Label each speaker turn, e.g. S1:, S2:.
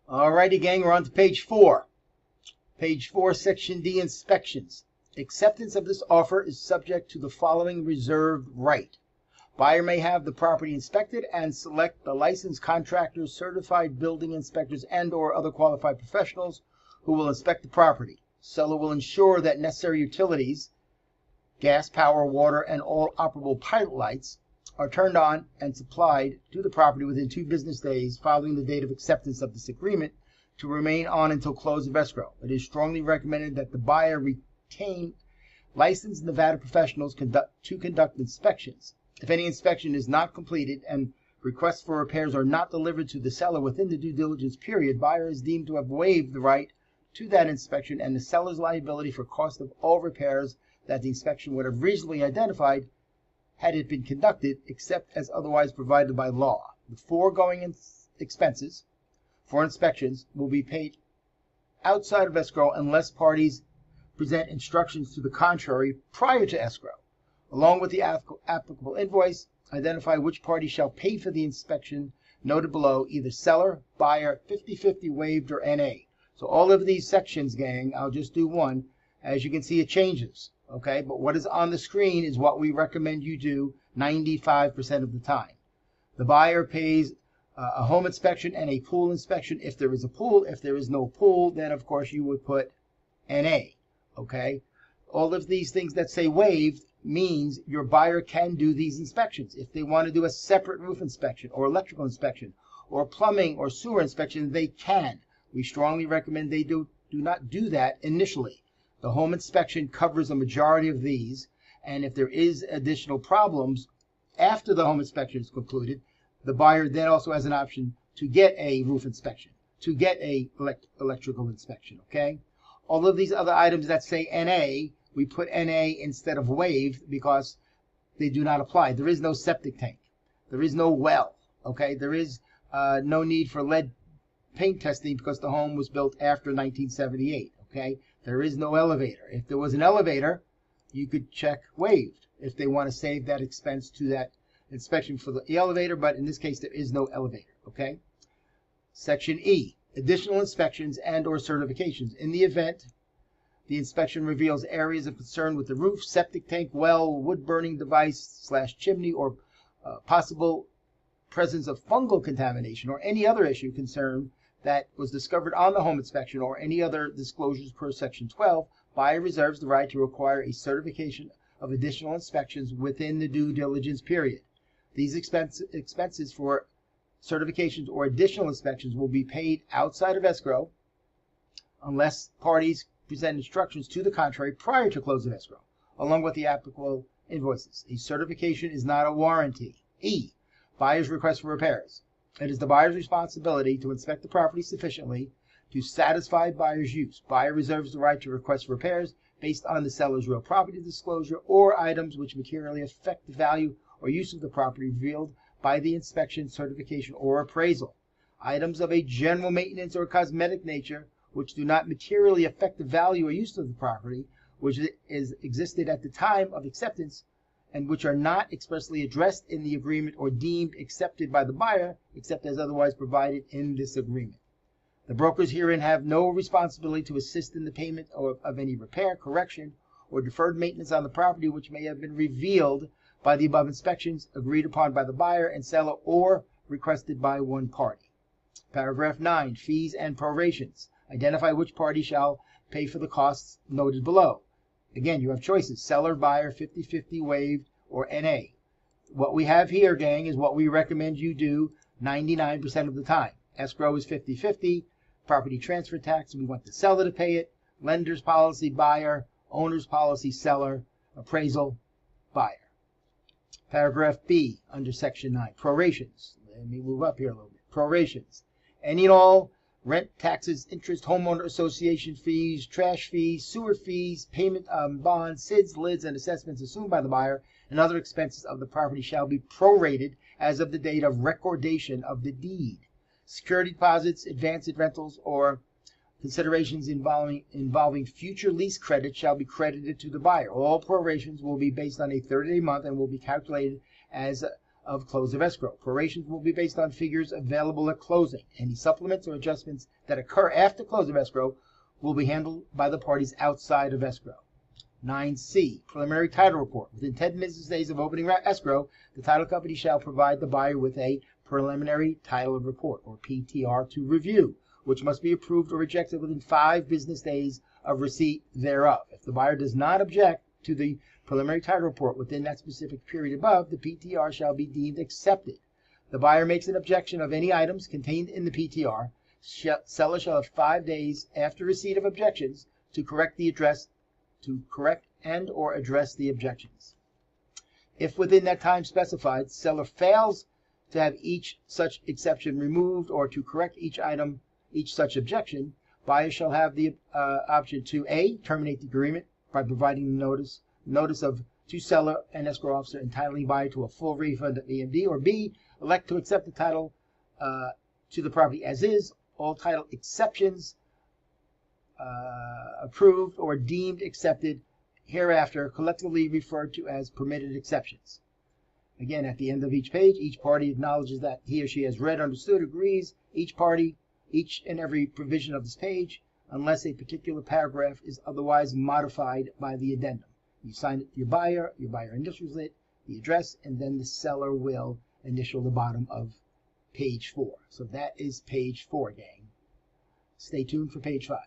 S1: Alrighty, gang, we're on to page 4. Page 4, section D, inspections. Acceptance of this offer is subject to the following reserved right. Buyer may have the property inspected and select the licensed contractors, certified building inspectors, and/or other qualified professionals who will inspect the property. Seller will ensure that necessary utilities, gas, power, water, and all operable pilot lights are turned on and supplied to the property within 2 business days following the date of acceptance of this agreement to remain on until close of escrow. It is strongly recommended that the buyer retain licensed Nevada professionals to conduct inspections. If any inspection is not completed and requests for repairs are not delivered to the seller within the due diligence period, buyer is deemed to have waived the right to that inspection and the seller's liability for cost of all repairs that the inspection would have reasonably identified had it been conducted, except as otherwise provided by law. The foregoing expenses for inspections will be paid outside of escrow unless parties present instructions to the contrary prior to escrow. Along with the applicable invoice, identify which party shall pay for the inspection noted below, either seller, buyer, 50/50 waived, or NA. So all of these sections, gang, I'll just do one. As you can see, it changes. Okay, but what is on the screen is what we recommend you do 95% of the time. The buyer pays a home inspection and a pool inspection if there is a pool. If there is no pool, then of course you would put NA. Okay, all of these things that say waived means your buyer can do these inspections. If they want to do a separate roof inspection or electrical inspection or plumbing or sewer inspection, they can. We strongly recommend they do not do that initially. The home inspection covers a majority of these, and if there is additional problems after the home inspection is concluded, the buyer then also has an option to get a roof inspection, to get a electrical inspection, okay? All of these other items that say NA, we put NA instead of waived because they do not apply. There is no septic tank. There is no well, okay? There is no need for lead paint testing because the home was built after 1978, okay? There is no elevator. If there was an elevator, you could check waived if they want to save that expense to that inspection for the elevator, but in this case, there is no elevator, okay? Section E, additional inspections and/or certifications. In the event the inspection reveals areas of concern with the roof, septic tank, well, wood-burning device / chimney, or possible presence of fungal contamination or any other issue concern that was discovered on the home inspection or any other disclosures per Section 12, buyer reserves the right to require a certification of additional inspections within the due diligence period. These expenses for certifications or additional inspections will be paid outside of escrow unless parties present instructions to the contrary prior to close of escrow, along with the applicable invoices. A certification is not a warranty. E, buyer's request for repairs. It is the buyer's responsibility to inspect the property sufficiently to satisfy buyer's use. Buyer reserves the right to request repairs based on the seller's real property disclosure or items which materially affect the value or use of the property revealed by the inspection, certification, or appraisal. Items of a general maintenance or cosmetic nature which do not materially affect the value or use of the property, which existed at the time of acceptance, and which are not expressly addressed in the agreement or deemed accepted by the buyer, except as otherwise provided in this agreement. The brokers herein have no responsibility to assist in the payment of any repair, correction, or deferred maintenance on the property which may have been revealed by the above inspections agreed upon by the buyer and seller or requested by one party. Paragraph 9, fees and prorations. Identify which party shall pay for the costs noted below. Again, you have choices: seller, buyer, 50/50 waived, or NA. What we have here, gang, is what we recommend you do 99% of the time. Escrow is 50/50. Property transfer tax, we want the seller to pay it. Lender's policy, buyer. Owner's policy, seller. Appraisal, buyer. Paragraph B, under Section 9, prorations. Let me move up here a little bit. Prorations. Any and all rent, taxes, interest, homeowner association fees, trash fees, sewer fees, payment bonds, SIDS, lids, and assessments assumed by the buyer, and other expenses of the property shall be prorated as of the date of recordation of the deed. Security deposits, advanced rentals, or considerations involving future lease credit shall be credited to the buyer. All prorations will be based on a 30-day month and will be calculated as of close of escrow. Prorations will be based on figures available at closing. Any supplements or adjustments that occur after close of escrow will be handled by the parties outside of escrow. 9C, preliminary title report. Within 10 business days of opening escrow, the title company shall provide the buyer with a preliminary title report, or PTR, to review, which must be approved or rejected within 5 business days of receipt thereof. If the buyer does not object to the preliminary title report within that specific period above, the PTR shall be deemed accepted. The buyer makes an objection of any items contained in the PTR. Seller shall have 5 days after receipt of objections to correct and or address the objections. If within that time specified, seller fails to have each such exception removed or to correct each such objection, buyer shall have the option to A, terminate the agreement by providing notice to seller and escrow officer entitling buyer to a full refund of EMD, or B, elect to accept the title to the property as is, all title exceptions approved or deemed accepted hereafter collectively referred to as permitted exceptions. Again, at the end of each page, each party acknowledges that he or she has read, understood, agrees each and every provision of this page, unless a particular paragraph is otherwise modified by the addendum. You sign it to your buyer initials it, the address, and then the seller will initial the bottom of page 4. So that is page 4, gang. Stay tuned for page 5.